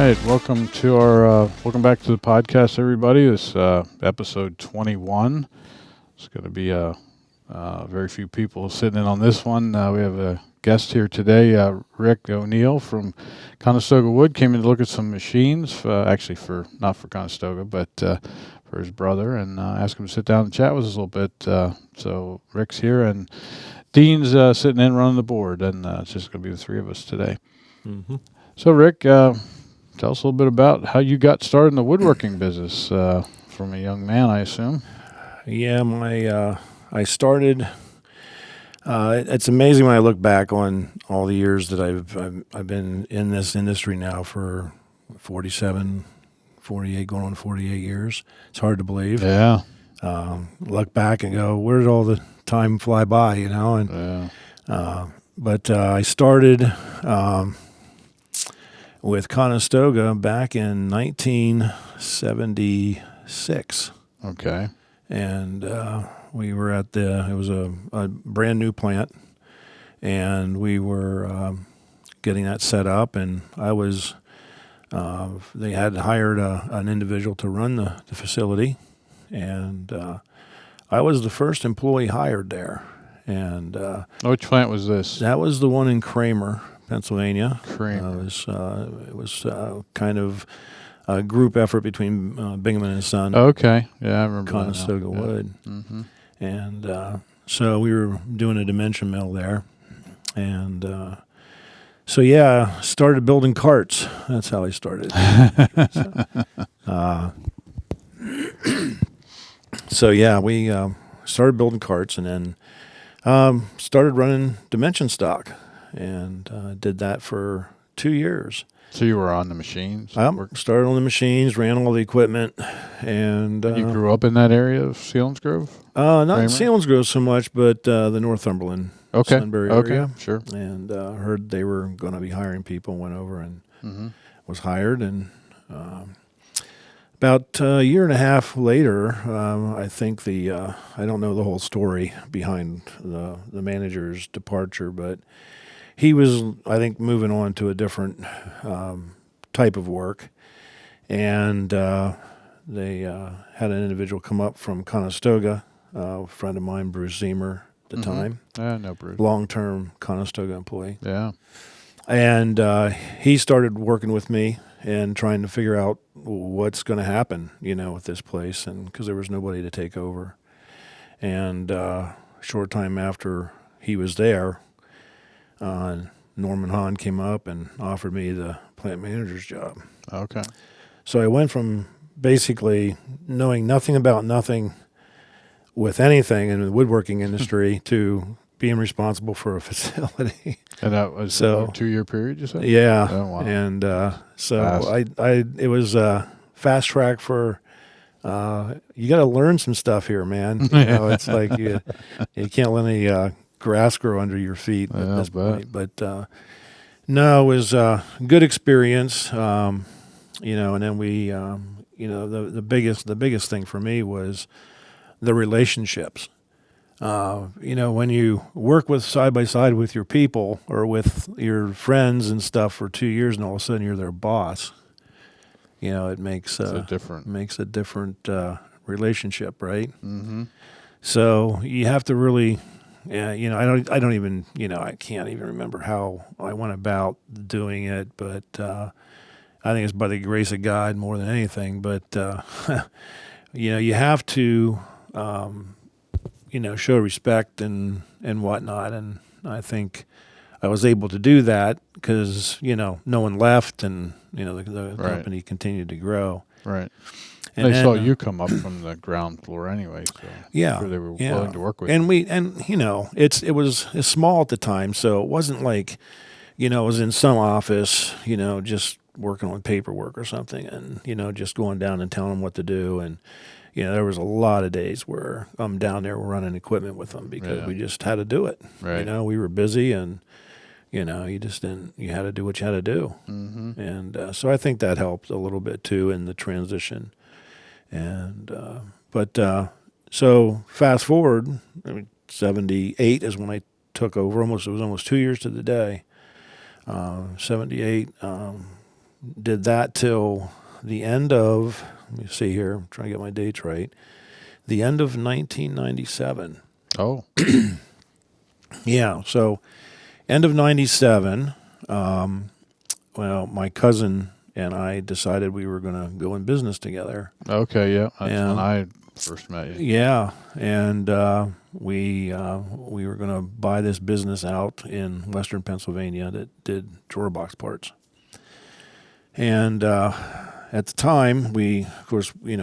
right, welcome back to the podcast, everybody. This episode 21. It's going to be very few people sitting in on this one. We have a guest here today, Rick O'Neill from Conestoga Wood. Came in to look at some machines, actually not for Conestoga, but for his brother, and asked him to sit down and chat with us a little bit. So Rick's here, and Dean's sitting in running the board, and it's just going to be the three of us today. Mm-hmm. So Rick, tell us a little bit about how you got started in the woodworking business from a young man, I assume. Yeah, I started. It's amazing when I look back on all the years that I've been in this industry now for 47, 48, going on 48 years. It's hard to believe. Yeah. Look back and go, where did all the time fly by? And but I started with Conestoga back in 1976. Okay. And we were it was a brand new plant, and we were getting that set up, and they had hired an individual to run the facility, and I was the first employee hired there. And which plant was this? that was the one in Kramer, Pennsylvania. Kramer. It was kind of a group effort between Bingham and Son. Okay. Yeah, I remember Conestoga that now. Wood. Yeah. Mm-hmm. And so we were doing a dimension mill there. And started building carts. That's how I started. We started building carts, and then started running dimension stock, and did that for 2 years. So you were on the machines? Started on the machines, ran all the equipment, and You grew up in that area of Selinsgrove? not Kramer? Selinsgrove so much, but the Northumberland, Sunbury area. Sure. And heard they were going to be hiring people. Went over and Mm-hmm. was hired, and about a year and a half later, I think I don't know the whole story behind the manager's departure, but he was, I think, moving on to a different type of work, and they had an individual come up from Conestoga, a friend of mine, Bruce Zemer, at the time, No, Bruce. long-term Conestoga employee. Yeah. And he started working with me and trying to figure out what's going to happen, with this place, and because there was nobody to take over. And short time after he was there, Norman Hahn came up and offered me the plant manager's job. Okay. So I went from basically knowing nothing about nothing with anything in the woodworking industry to being responsible for a facility. And that was So- a 2-year period, you said? Yeah. Oh, wow. And Fast. it was a fast track for, you got to learn some stuff here, man. It's like you can't let any grass grow under your feet at this point. But no, it was a good experience. And then we, the biggest thing for me was the relationships. When you work with side by side with your people or with your friends and stuff for 2 years, and all of a sudden you're their boss, it makes It's a different relationship, right? Mm-hmm. So you have to really, I don't even, I can't even remember how I went about doing it, but I think it's by the grace of God more than anything. But you have to. Show respect and whatnot. And I think I was able to do that because, no one left, and, the Right. company continued to grow. Right. And They then, saw you come up from the ground floor anyway, so Yeah. sure they were yeah. willing to work with And it was small at the time, so it wasn't like, it was in some office, just working on paperwork or something, and, just going down and telling them what to do. And, there was a lot of days where I'm down there running equipment with them because Yeah. we just had to do it. Right. We were busy, and, you just didn't, you had to do what you had to do. Mm-hmm. And so I think that helped a little bit too in the transition. And, so fast forward, 78 is when I took over. It was almost 2 years to the day. 78, did that till the end of, let me see here, I'm trying to get my dates right, the end of 1997. Oh. Yeah, so end of 97, well, my cousin and I decided we were going to go in business together. Okay, yeah. That's when I first met you. Yeah, and we were going to buy this business out in western Pennsylvania that did drawer box parts. And at the time, we, of course, we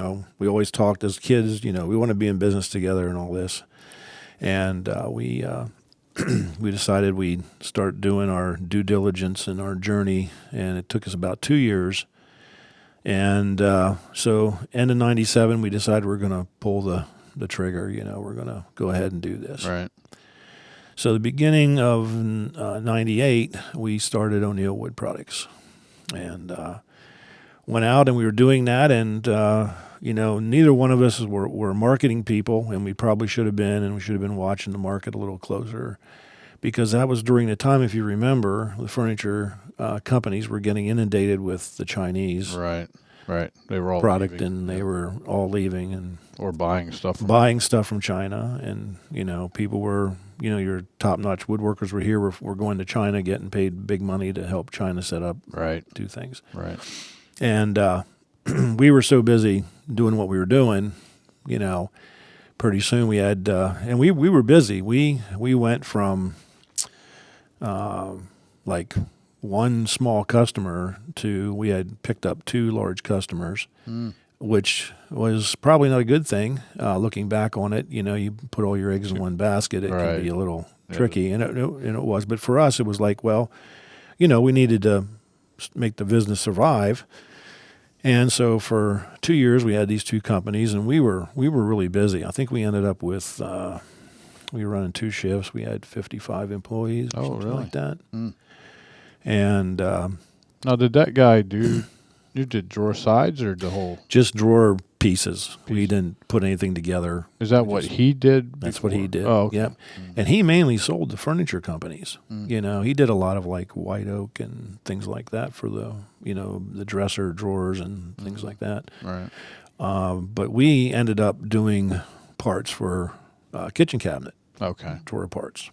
always talked as kids, we want to be in business together and all this. And we decided we'd start doing our due diligence and our journey, and it took us about 2 years. And so end of 97, we decided we're going to pull the trigger, we're going to go ahead and do this. Right. So the beginning of 98, we started O'Neill Wood Products. And went out and we were doing that, and neither one of us were marketing people, and we probably should have been, and we should have been watching the market a little closer, because that was during the time, if you remember, the furniture companies were getting inundated with the Chinese Right. They were all product, leaving. and they were all leaving and or buying stuff from China, and people were, your top-notch woodworkers were here, were going to China, getting paid big money to help China set up, do things. Right. And we were so busy doing what we were doing, pretty soon we had, and we were busy. We went from like one small customer to, we had picked up 2 large customers, which was probably not a good thing. Looking back on it, you put all your eggs in one basket, it can be a little tricky, and it was. But for us, it was like, well, we needed to make the business survive. And so for 2 years, we had these 2 companies, and we were really busy. I think we ended up with, we were running 2 shifts. We had 55 employees or something like that. And now, did that guy you did drawer sides or the whole? Just drawer pieces. We didn't put anything together. Is that what he did? That's what he did. Oh, okay. Yep. And he mainly sold to furniture companies. He did a lot of like white oak and things like that for the, the dresser drawers and things like that. Right. But we ended up doing parts for kitchen cabinet. Okay. Drawer parts.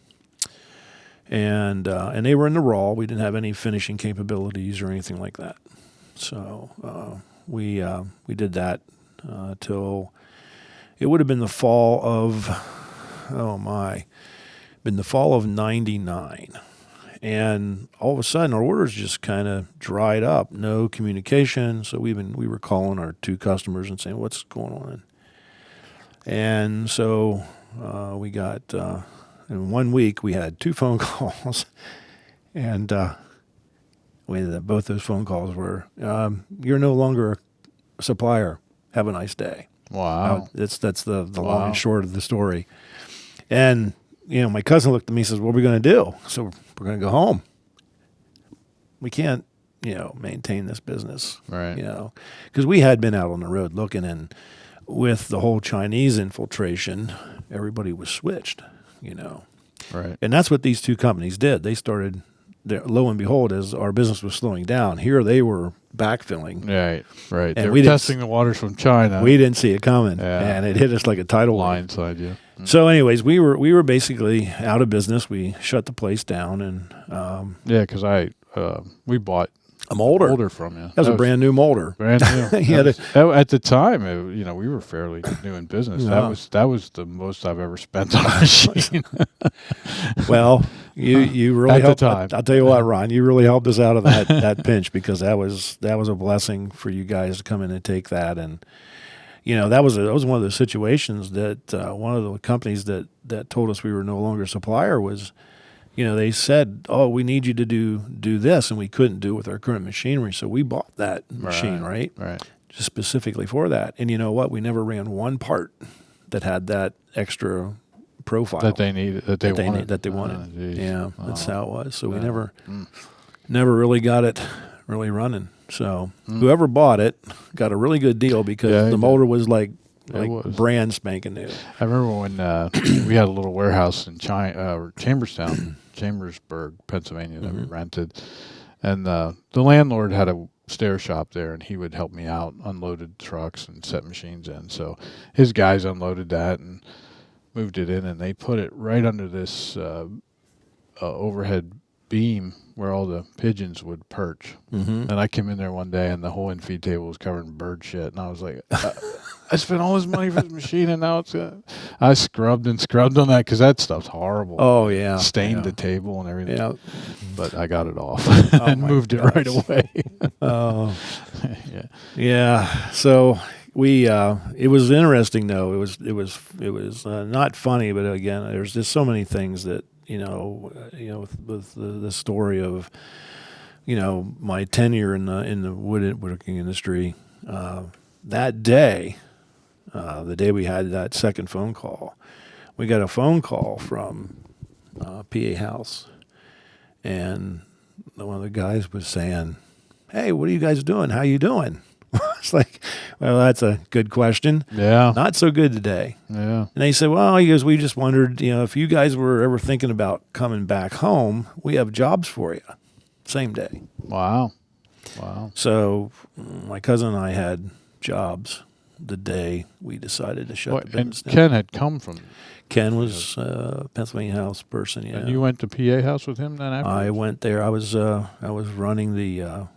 And they were in the raw. We didn't have any finishing capabilities or anything like that. So we did that till it would have been the fall of, the fall of 99. And all of a sudden, our orders just kind of dried up. No communication. So we were calling our 2 customers and saying, "What's going on?" And so we got in 1 week we had 2 phone calls, and both those phone calls were, "You're no longer a supplier. Have a nice day." Wow. That's the long and short of the story. And my cousin looked at me and says, "What are we going to do?" So we're going to go home. We can't, maintain this business, Right. because we had been out on the road looking, and with the whole Chinese infiltration, everybody was switched, Right. And that's what these 2 companies did. They started, lo and behold, as our business was slowing down, here they were backfilling. Right. And They we were testing the waters from China. We didn't see it coming, Yeah. and it hit us like a tidal wave. Blindside you. So, anyways, we were basically out of business. We shut the place down, and Yeah, because we bought a molder from you. That was a brand new molder. Brand new. Yeah, At the time, we were fairly new in business. Yeah. That was the most I've ever spent on a machine. Well, you really At the helped. time. I'll tell you what, Ron, you really helped us out of that pinch, because that was a blessing for you guys to come in and take that. And that was one of the situations that one of the companies that told us we were no longer a supplier was, they said, "Oh, we need you to do this," and we couldn't do it with our current machinery, so we bought that machine, right? Just specifically for that. And you know what? We never ran one part that had that extra profile that they needed, that they wanted. Yeah, that's how it was. So we never really got it really running. So whoever bought it got a really good deal, because the molder was like brand spanking new. I remember when we had a little warehouse in Chambersburg, Pennsylvania, that we rented, and the landlord had a stair shop there, and he would help me out, unloaded trucks and set machines in. So his guys unloaded that and moved it in, and they put it right under this overhead beam where all the pigeons would perch. Mm-hmm. And I came in there one day, and the whole infeed table was covered in bird shit, and I was like, I spent all this money for this machine, and now it's I scrubbed and scrubbed on that because that stuff's horrible. Oh yeah, Stained the table and everything. Yeah, but I got it off oh, and moved it right away. Oh, yeah. So we it was interesting though. It was not funny, but again, there's just so many things that with the story of my tenure in the woodworking industry. That day, the day we had that second phone call, we got a phone call from PA House, and one of the guys was saying, "Hey, what are you guys doing? How you doing?" It's like, well, that's a good question. Yeah. Not so good today. Yeah. And they said, well, he goes, we just wondered, if you guys were ever thinking about coming back home, we have jobs for you. Same day. Wow. So my cousin and I had jobs the day we decided to shut the business down. Ken had come from... Ken was a Pennsylvania House person, yeah. And you went to PA House with him then after? I went there. I was running the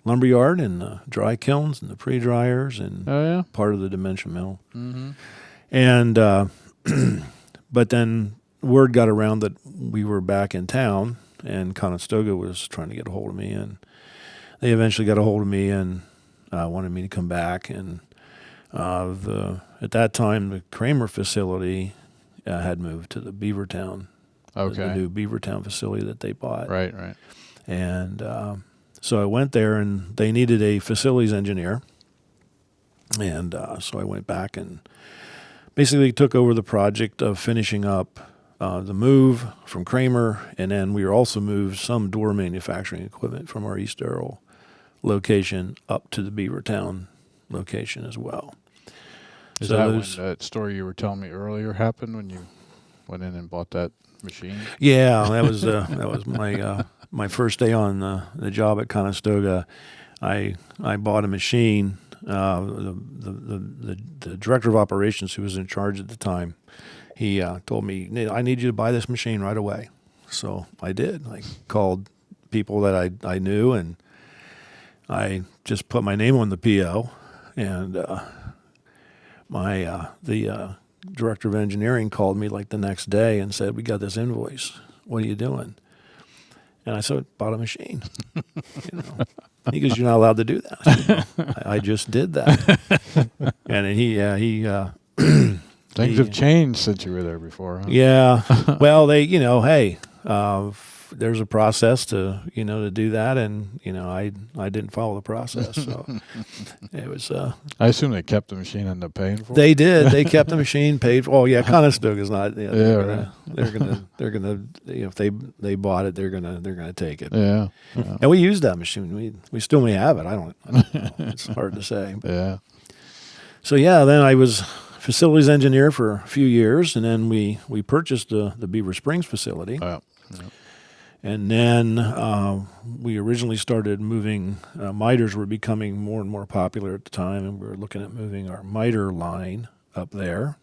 lumberyard and the dry kilns and the pre-dryers and part of the dimension mill. Mm-hmm. And but then word got around that we were back in town, and Conestoga was trying to get a hold of me, and they eventually got a hold of me and wanted me to come back. And at that time, the Kramer facility had moved to the Beavertown, the new Beavertown facility that they bought. Right. And so I went there, and they needed a facilities engineer. And so I went back and basically took over the project of finishing up the move from Kramer, and then we also moved some door manufacturing equipment from our East Earl location up to the Beavertown location as well. Is that when that story you were telling me earlier happened, when you went in and bought that machine? Yeah, that was my first day on the job at Conestoga. I bought a machine. The director of operations, who was in charge at the time, he told me, I need you to buy this machine right away. So I did. I called people that I knew, and I just put my name on the PO, and the director of engineering called me like the next day and said, we got this invoice. What are you doing? And I said, bought a machine. He goes, you're not allowed to do that. I just did that. And he Things have changed since you were there before, huh? Yeah. Well, hey, there's a process to do that, and I didn't follow the process, so it was. I assume they kept the machine and ended up paying for it. They did. They kept the machine, paid for. Oh yeah, Conestoga's not. They're gonna. If they bought it, they're gonna take it. Yeah. And we used that machine. We still may have it. I don't know. It's hard to say. Yeah. So yeah, then I was facilities engineer for a few years, and then we purchased the Beaver Springs facility. Yeah. And then we originally started moving. Miters were becoming more and more popular at the time, and we were looking at moving our miter line up there.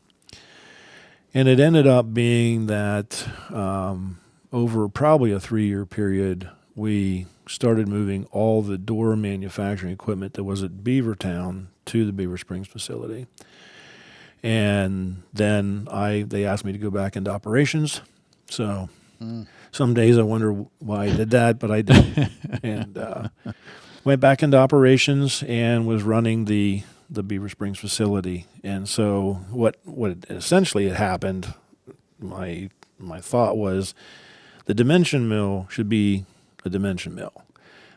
And it ended up being that over probably a 3-year period, we started moving all the door manufacturing equipment that was at Beavertown to the Beaver Springs facility. And then they asked me to go back into operations. So some days I wonder why I did that, but I did. And went back into operations and was running the Beaver Springs facility. And so what essentially had happened, my thought was the dimension mill should be a dimension mill,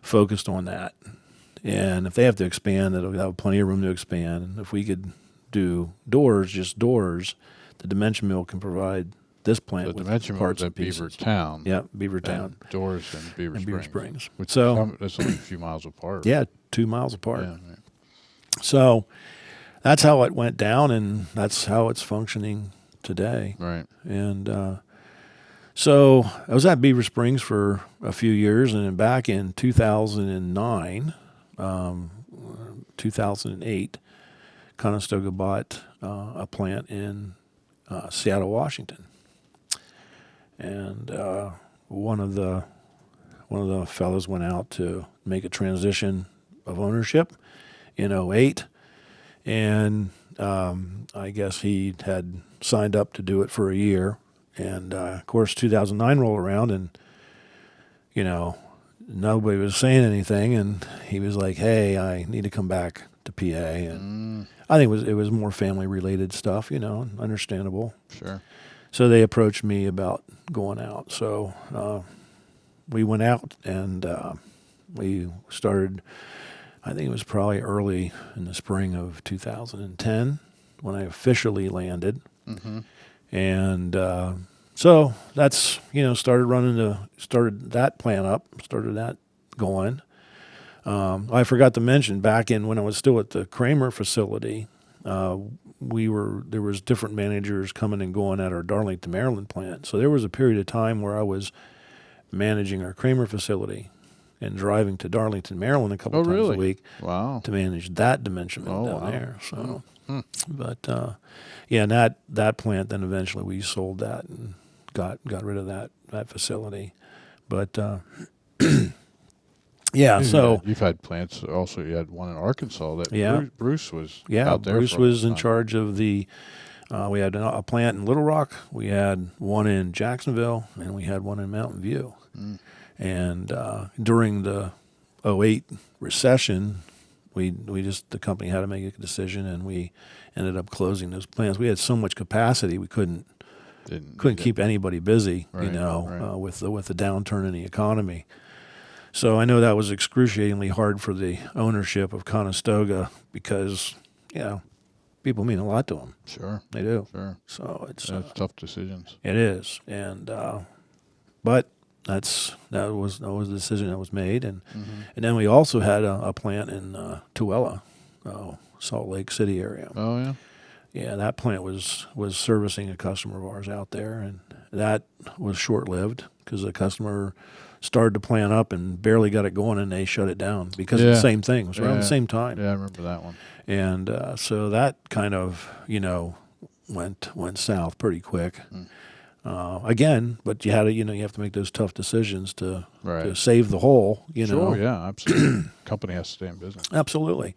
focused on that. And if they have to expand, it'll have plenty of room to expand. And if we could do just doors, the dimension mill can provide this plant with parts and pieces. Beavertown. Yeah, Beavertown. And doors in Beaver Springs. So that's only a few miles apart. Yeah, 2 miles apart. Yeah, right. So that's how it went down, and that's how it's functioning today. Right. And so I was at Beaver Springs for a few years, and then back in 2009, 2008, Conestoga bought a plant in Seattle, Washington, and one of the fellows went out to make a transition of ownership in '08, and I guess he had signed up to do it for a year, and of course 2009 rolled around, and nobody was saying anything, and he was like, "Hey, I need to come back to PA," and I think it was more family related stuff, understandable. Sure. So they approached me about going out. So we went out, and we started. I think it was probably early in the spring of 2010 when I officially landed, and so that's started that plan up, started that going. I forgot to mention back in when I was still at the Kramer facility, there was different managers coming and going at our Darlington, Maryland plant. So there was a period of time where I was managing our Kramer facility and driving to Darlington, Maryland a couple times a week. Wow. To manage that dimension down wow. there. So, but and that plant then eventually we sold that and got rid of that facility. But yeah, so you've had plants. Also, you had one in Arkansas that Bruce was out there. Bruce was in charge of the. We had a plant in Little Rock. We had one in Jacksonville, and we had one in Mountain View. And during the '08 recession, the company had to make a decision, and we ended up closing those plants. We had so much capacity we couldn't keep anybody busy, with the downturn in the economy. So I know that was excruciatingly hard for the ownership of Conestoga because people mean a lot to them. Sure, they do. Sure, so it's tough decisions. It is, and but that was the decision that was made, and then we also had a plant in Tooele, Salt Lake City area. Oh yeah. Yeah, that plant was servicing a customer of ours out there, and that was short-lived because the customer started to plant up and barely got it going, and they shut it down because of the same thing. It was around the same time. Yeah, I remember that one. And so that kind of, went south pretty quick. Again, but you have to make those tough decisions to save the whole, Sure, yeah, absolutely. Company has to stay in business. Absolutely.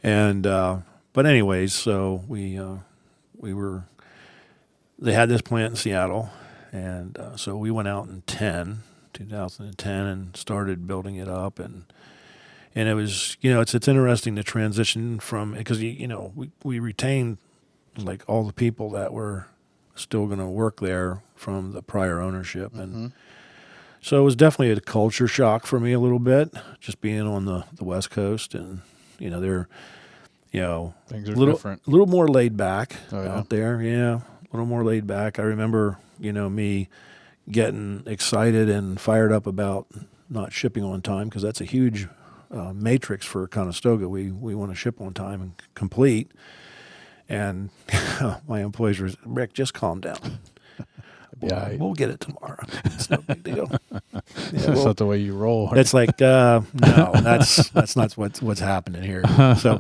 And but anyways, so they had this plant in Seattle, and so we went out in 2010, and started building it up, and it was, it's interesting to transition from, because we retained like all the people that were still going to work there from the prior ownership, and so it was definitely a culture shock for me a little bit, just being on the West Coast, and they're things are different, a little more laid back out there. Yeah, a little more laid back. I remember me getting excited and fired up about not shipping on time, because that's a huge matrix for Conestoga. We want to ship on time and complete. And my employees were, "Rick, just calm down. We'll get it tomorrow. It's no big deal." That's not the way you roll. That's like, no, that's not what's happening here. So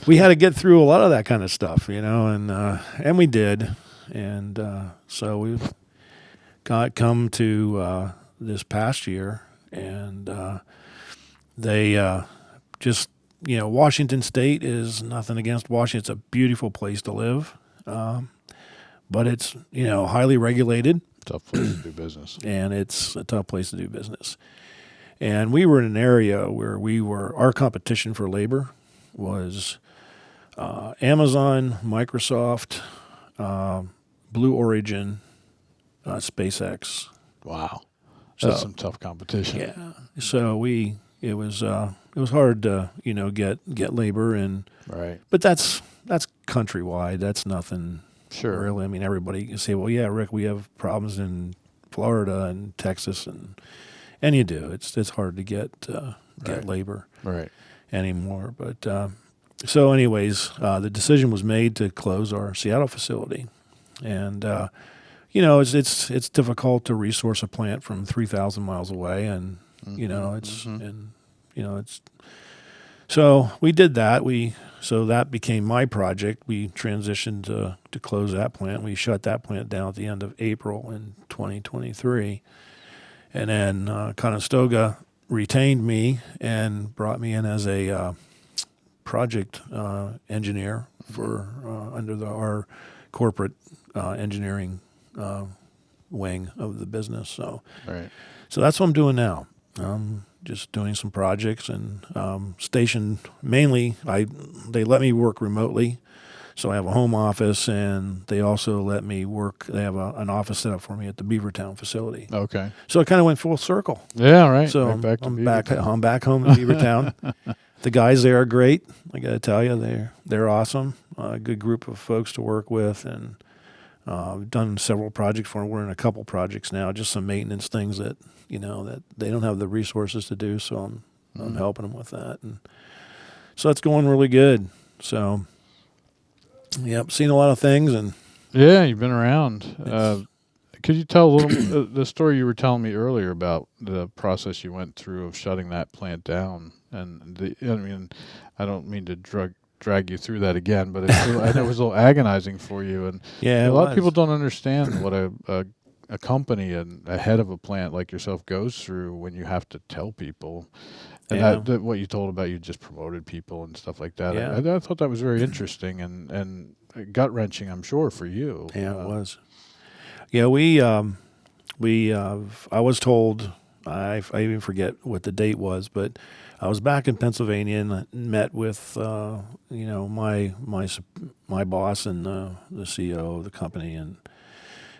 we had to get through a lot of that kind of stuff, and we did. And so we've come to this past year, and they just, Washington State is nothing against Washington. It's a beautiful place to live, but it's, highly regulated. Tough place to do business. And it's a tough place to do business. And we were in an area where our competition for labor was Amazon, Microsoft, Blue Origin, SpaceX. Wow, that's some tough competition. Yeah. So it was hard to get labor, and but that's countrywide. That's nothing. Sure. Really, I mean, everybody can say, "Well, yeah, Rick, we have problems in Florida and Texas," and you do. It's hard to get labor anymore. But so, anyways, the decision was made to close our Seattle facility, and it's difficult to resource a plant from 3,000 miles away, and it's So we did that. So that became my project. We transitioned to close that plant. We shut that plant down at the end of April in 2023. And then Conestoga retained me and brought me in as a project engineer for under our corporate engineering wing of the business. So, Right. so that's what I'm doing now. Just doing some projects and stationed mainly. They let me work remotely, so I have a home office, and they also let me work. They have an office set up for me at the Beavertown facility. Okay. So it kind of went full circle. Yeah. Right. So right back to I'm Beavertown. back home in Beavertown. The guys there are great. I got to tell you, they're awesome. A good group of folks to work with, and we've done several projects for them. We're in a couple projects now, just some maintenance things that that they don't have the resources to do. So I'm helping them with that, and so it's going really good. So, yep, seen a lot of things, and Yeah, you've been around. Could you tell a little the story you were telling me earlier about the process you went through of shutting that plant down? And I mean, I don't mean to drag you through that again, but I know it was a little agonizing for you. And yeah, a lot of people don't understand what a company and a head of a plant like yourself goes through when you have to tell people. And Yeah. that what you told about you just promoted people and stuff like that. Yeah. I thought that was very interesting and gut wrenching, I'm sure, for you. Yeah, it was. Yeah, I was told, I even forget what the date was, but I was back in Pennsylvania and met with my boss and the CEO of the company,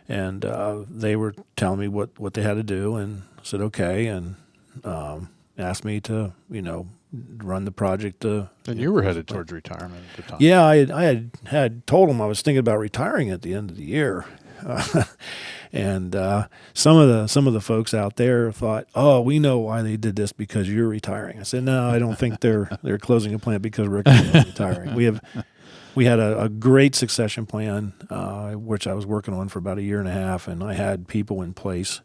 and they were telling me what they had to do, and said okay, and asked me to run the project. And you were headed towards retirement at the time. Yeah, I had told them I was thinking about retiring at the end of the year. And some of the folks out there thought, "Oh, we know why they did this, because you're retiring." I said, "No, I don't think they're closing a plant because Rick is retiring. We had a great succession plan, which I was working on for about a year and a half, and I had people in place,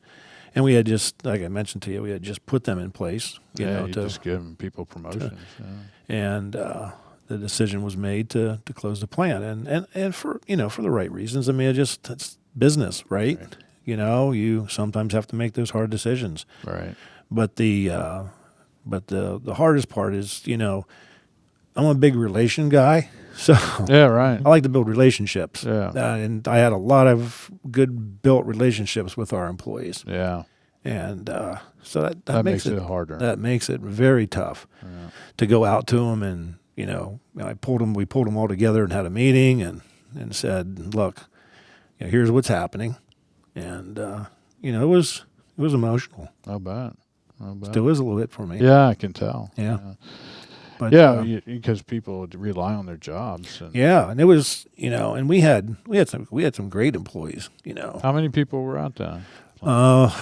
and we had just, like I mentioned to you, we had just put them in place. You just give people promotions. And the decision was made to close the plant, and for for the right reasons. I mean, it's business, right? You sometimes have to make those hard decisions. Right. But the hardest part is, I'm a big relation guy, so Yeah, right. I like to build relationships. Yeah. And I had a lot of good built relationships with our employees. Yeah. And so That makes it harder. That makes it very tough to go out to them, and we pulled them all together and had a meeting and said, look, here's what's happening, and it was emotional. How bad? Still is a little bit for me. Yeah, I can tell. Yeah. But because people rely on their jobs. And and it was and we had some great employees. How many people were out there?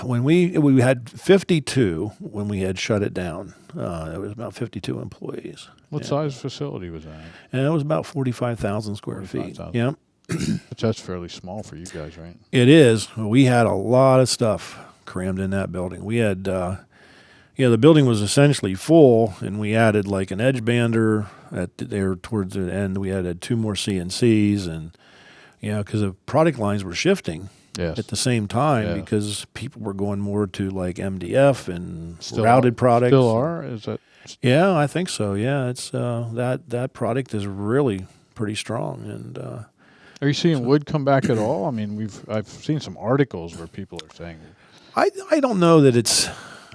When we had 52 when we had shut it down. It was about 52 employees. What size facility was that? And it was about 45,000 square feet. 45,000. Yep. Which that's fairly small for you guys, right? It is. We had a lot of stuff crammed in that building. We had, the building was essentially full, and we added like an edge bander there towards the end. We added 2 more CNCs, and because the product lines were shifting. Yes. At the same time, Yeah. because people were going more to like MDF and Still routed products. Still are? Is that? Yeah, I think so. Yeah, it's that product is really pretty strong, and Are you seeing wood come back at all? I mean, I've seen some articles where people are saying, I don't know that it's.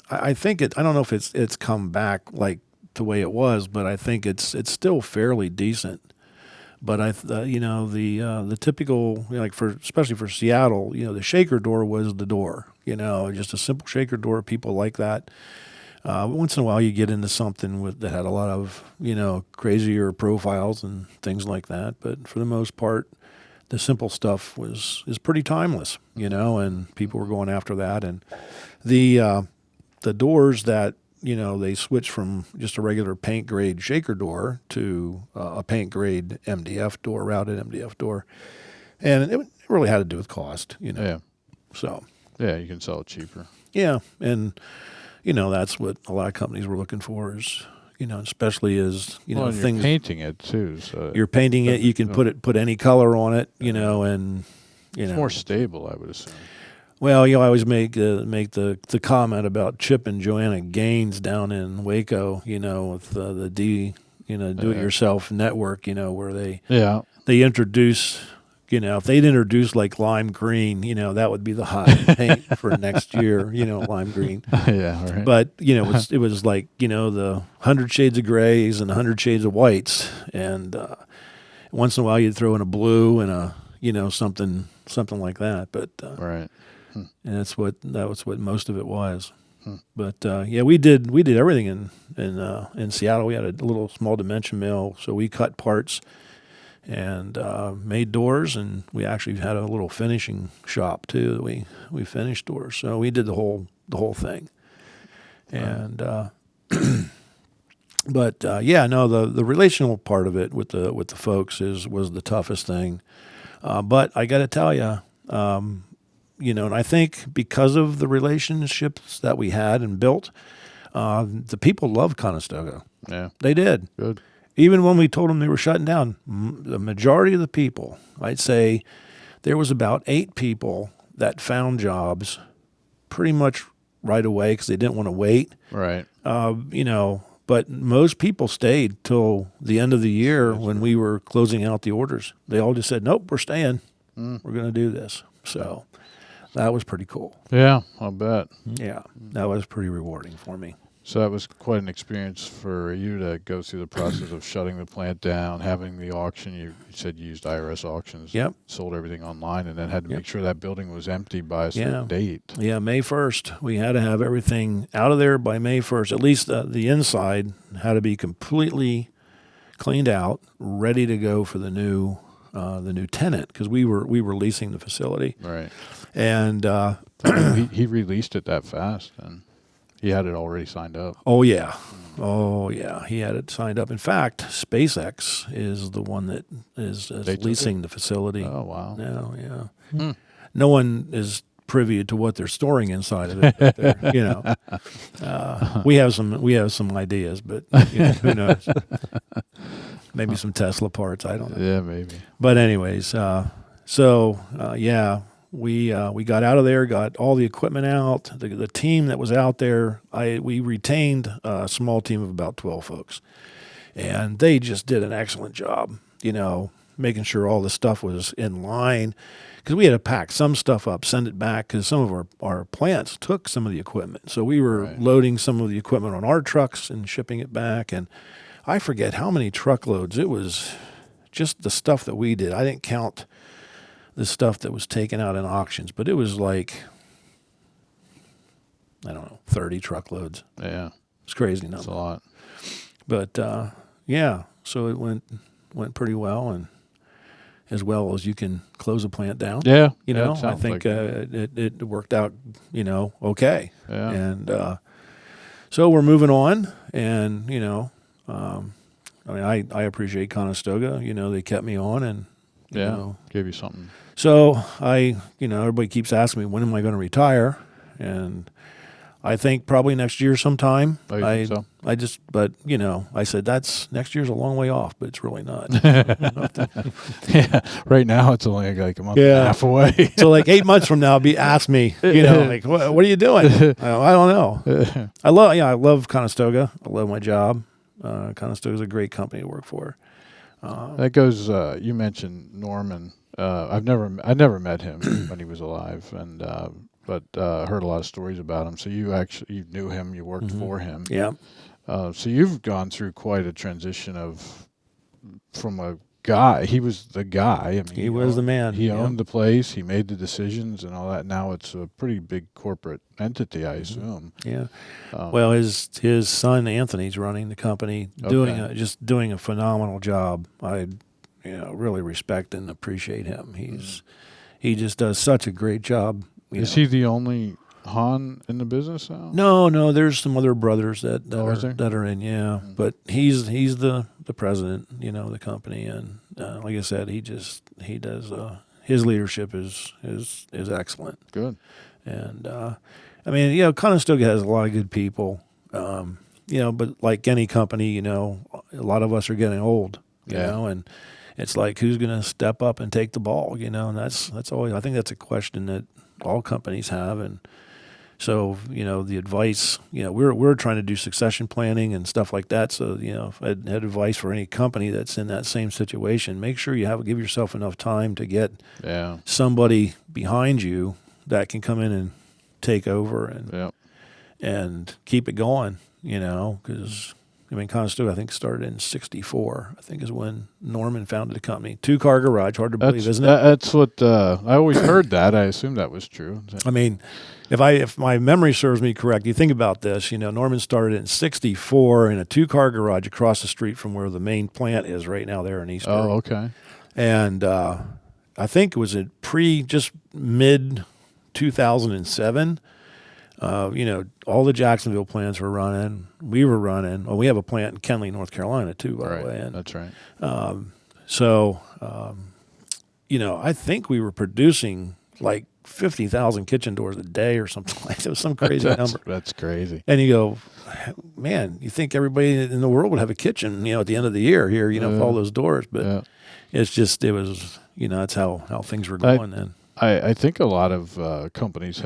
I think it. I don't know if it's come back like the way it was, but I think it's still fairly decent. But the typical, especially for Seattle, the shaker door was the door. Just a simple shaker door. People like that. Once in a while, you get into something that had a lot of crazier profiles and things like that. But for the most part, the simple stuff is pretty timeless. And people were going after that. And the doors that they switched from just a regular paint grade shaker door to a paint grade MDF door, routed MDF door, and it really had to do with cost. Yeah. So. Yeah, you can sell it cheaper. Yeah, and that's what a lot of companies were looking for is especially as well, and things. you're painting it too, so You're painting it. You can put any color on it, and it's more stable, I would assume. Well, I always make the comment about Chip and Joanna Gaines down in Waco, with the do-it-yourself network, where they introduce, if they'd introduce like lime green, that would be the hot paint for next year, lime green. Yeah, right. But it was like the 100 shades of grays and 100 shades of whites, and once in a while you'd throw in a blue and a something like that. But right. And that was what most of it was. But we did everything in Seattle. We had a little small dimension mill, so we cut parts and made doors, and we actually had a little finishing shop too. We finished doors, so we did the whole thing. And but the relational part of it with the folks was the toughest thing. But I got to tell you. And I think because of the relationships that we had and built, the people loved Conestoga. Yeah. They did. Good. Even when we told them they were shutting down, the majority of the people, I'd say there was about 8 people that found jobs pretty much right away because they didn't want to wait. Right. But most people stayed till the end of the year when we were closing out the orders. They all just said, nope, we're staying. We're going to do this. So that was pretty cool. Yeah, I'll bet. Yeah, that was pretty rewarding for me. So that was quite an experience for you to go through the process of shutting the plant down, having the auction. You said you used IRS auctions. Yep. Sold everything online, and then had to make sure that building was empty by a certain date. Yeah, May 1st. We had to have everything out of there by May 1st. At least the inside had to be completely cleaned out, ready to go for the new tenant, because we were leasing the facility. Right. And he released it that fast, and he had it already signed up. Oh yeah, he had it signed up. In fact, SpaceX is the one that is leasing the facility. Oh wow. Yeah. No one is privy to what they're storing inside of it. But we have some ideas, but who knows? Maybe some Tesla parts. I don't know. Yeah, maybe. But anyways, we got out of there, got all the equipment out. The team that was out there, we retained a small team of about 12 folks, and they just did an excellent job. Making sure all the stuff was in line, because we had to pack some stuff up, send it back, because some of our plants took some of the equipment. So we were loading some of the equipment on our trucks and shipping it back, and I forget how many truckloads. It was just the stuff that we did. I didn't count the stuff that was taken out in auctions, but it was like, I don't know, 30 truckloads. Yeah. It's crazy number. That's a lot. But so it went pretty well, and as well as you can close a plant down. Yeah. I think it worked out, okay. Yeah. And so we're moving on, and I appreciate Conestoga. They kept me on, and gave you something. So everybody keeps asking me, when am I going to retire? And I think probably next year sometime. Oh, you think so? I said that's next year's a long way off, but it's really not. Yeah, right now it's only like a month and a half away. So like 8 months from now, ask me, like what are you doing? I don't know. I love Conestoga. I love my job. Conestoga is a great company to work for. That goes. You mentioned Norman. I never met him when he was alive, and but heard a lot of stories about him. So you knew him. You worked for him. Yeah. So you've gone through quite a transition from a guy. He was the guy. I mean, he was the man. He owned the place. He made the decisions and all that. Now it's a pretty big corporate entity, I assume. Yeah. Well, his son Anthony's running the company, doing a phenomenal job. I really respect and appreciate him. He just does such a great job. Is he the only Han in the business now? No. There's some other brothers that are in. Yeah, but he's the president, of the company, and like I said, he does. His leadership is excellent. Good. And Conestoga has a lot of good people. but like any company, a lot of us are getting old, you know, and it's like, who's going to step up and take the ball, and that's always, I think that's a question that all companies have. And so, the advice, we're trying to do succession planning and stuff like that. So, if I had advice for any company that's in that same situation, make sure you give yourself enough time to get somebody behind you that can come in and take over and keep it going, because Conestoga, I think, started in '64. I think is when Norman founded the company. 2-car garage, hard to believe, isn't it? That's what I always heard. That I assumed that was true. I mean, if my memory serves me correct, you think about this. Norman started in '64 in a 2-car garage across the street from where the main plant is right now, there in East. Oh, okay. And I think it was just mid 2007. All the Jacksonville plants were running. We were running. Well, we have a plant in Kenly, North Carolina, too, by the way. And, that's right. I think we were producing like 50,000 kitchen doors a day or something like that. It was some crazy number. That's crazy. And you go, man, you think everybody in the world would have a kitchen, at the end of the year here, with all those doors. But it's just, it was, that's how things were going then. I think a lot of companies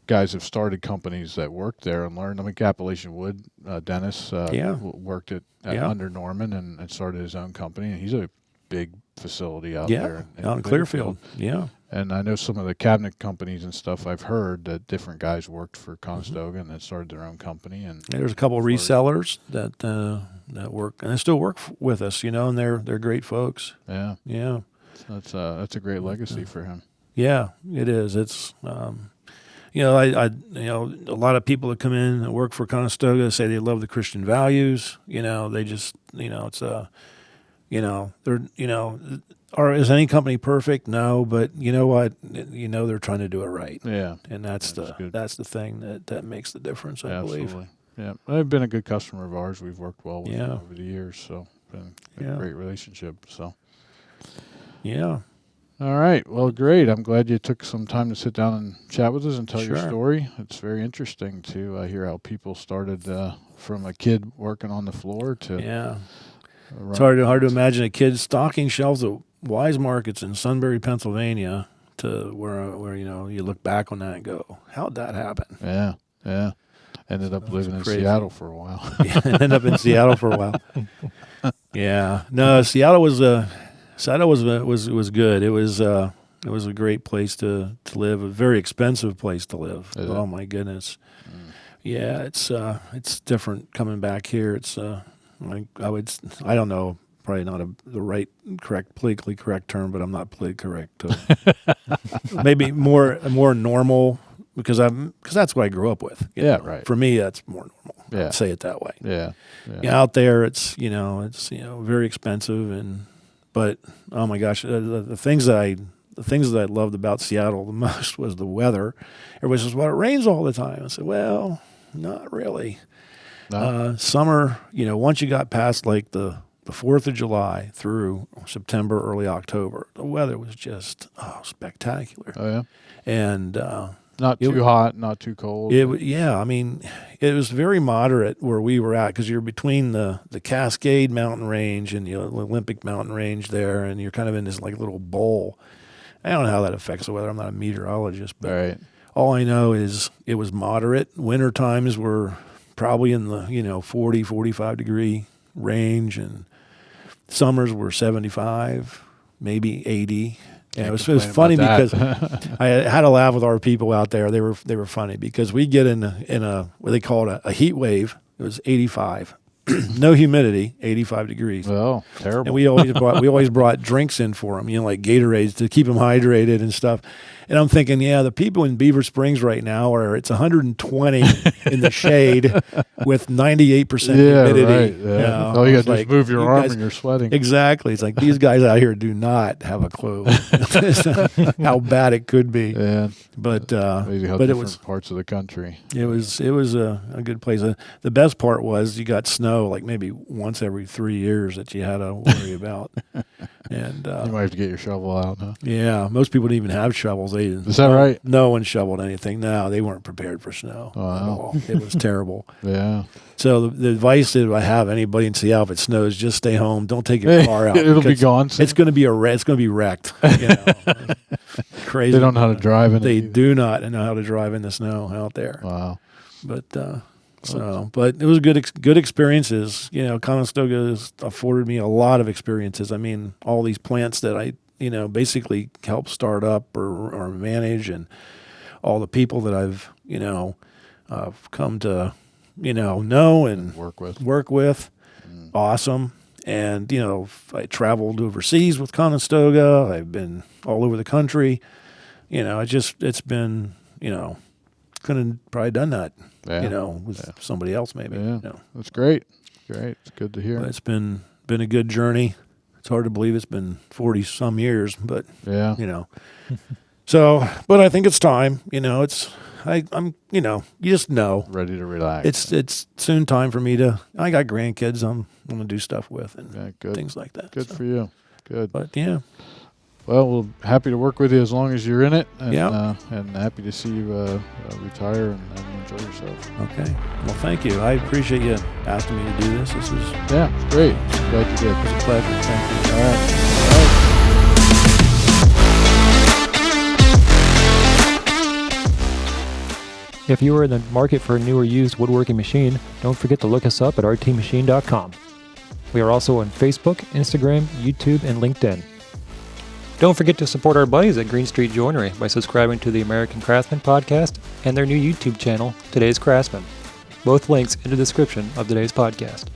guys have started companies that worked there and learned. Appalachian Wood, Dennis worked under Norman and started his own company. And he's a big facility out there. Out in Clearfield. Yeah. And I know some of the cabinet companies and stuff, I've heard that different guys worked for Conestoga and then started their own company. And there's a couple of resellers that work, and they still work with us, and they're great folks. Yeah. Yeah. That's a great legacy for him. Yeah, it is. It's, a lot of people that come in and work for Conestoga say they love the Christian values. They just, it's they're, is any company perfect? No, but you know what? They're trying to do it right. Yeah, and that's the thing that makes the difference. I believe. Yeah, they've been a good customer of ours. We've worked well with them over the years, so been a great relationship. So, yeah. All right. Well, great. I'm glad you took some time to sit down and chat with us and tell your story. It's very interesting to hear how people started from a kid working on the floor to It's hard to imagine a kid stocking shelves at Wise Markets in Sunbury, Pennsylvania, to where you look back on that and go, how'd that happen? Yeah. Ended up living in Seattle for a while. Ended up in Seattle for a while. Yeah. No, Seattle was good. It was a great place to live, a very expensive place to live. Oh my goodness. Yeah, it's different coming back here. It's I don't know, probably not the politically correct term, but I'm not politically correct. Maybe more normal because that's what I grew up with. Right. For me, that's more normal. I'd say it that way. Yeah. Out there, it's very expensive but oh my gosh, the things that I loved about Seattle the most was the weather. Everybody says, "Well, it rains all the time." I said, "Well, not really." No. Summer, once you got past like the 4th of July through September, early October, the weather was just spectacular. Oh yeah, and not too hot, not too cold. It was very moderate where we were at because you're between the Cascade Mountain Range and the Olympic Mountain Range there, and you're kind of in this like little bowl. I don't know how that affects the weather. I'm not a meteorologist, but all I know is it was moderate. Winter times were probably in the 40, 45 degree range, and summers were 75, maybe 80. Yeah, it was funny because I had to laugh with our people out there. They were funny because we get in a what they call it a heat wave. It was 85, no humidity, 85 degrees. Oh, terrible! And we always brought drinks in for them, like Gatorades to keep them hydrated and stuff. And I'm thinking, the people in Beaver Springs right now it's 120 in the shade with 98% humidity. Right. Yeah. All you got to do is move your arm and you're sweating. Exactly. It's like these guys out here do not have a clue how bad it could be. Yeah. But it was parts of the country. It was a good place. The best part was you got snow like maybe once every 3 years that you had to worry about. And you might have to get your shovel out, huh? yeah, most people didn't even have shovels. Is that right? No one shoveled anything. No, they weren't prepared for snow at all. It was terrible. Yeah. So the advice that I have anybody in Seattle, if it snows, just stay home. Don't take your car out. It'll be gone soon. It's going to be it's going to be wrecked. You know? Crazy. They don't know how to drive in it. They do not know how to drive in the snow out there. Wow. But but it was good experiences. You know, Conestoga has afforded me a lot of experiences. I mean, all these plants that I basically helped start up or manage, and all the people that I've come to know and work with. Awesome. And I traveled overseas with Conestoga. I've been all over the country. It's been couldn't have probably done that. With somebody else maybe. Yeah, that's great. Great, it's good to hear. But it's been a good journey. It's hard to believe it's been 40 some years, but So, but I think it's time. I'm you just know. Ready to relax. It's soon time for me to. I got grandkids I'm going to do stuff with and things like that. Good for you. Good. But yeah. Well, we're happy to work with you as long as you're in it, and and happy to see you retire and enjoy yourself. Okay. Well, thank you. I appreciate you asking me to do this. This was it's great. Glad you did. It was a pleasure. Thank you. All right. If you are in the market for a new or used woodworking machine, don't forget to look us up at rtmachine.com. We are also on Facebook, Instagram, YouTube, and LinkedIn. Don't forget to support our buddies at Green Street Joinery by subscribing to the American Craftman podcast and their new YouTube channel, Today's Craftsman. Both links in the description of today's podcast.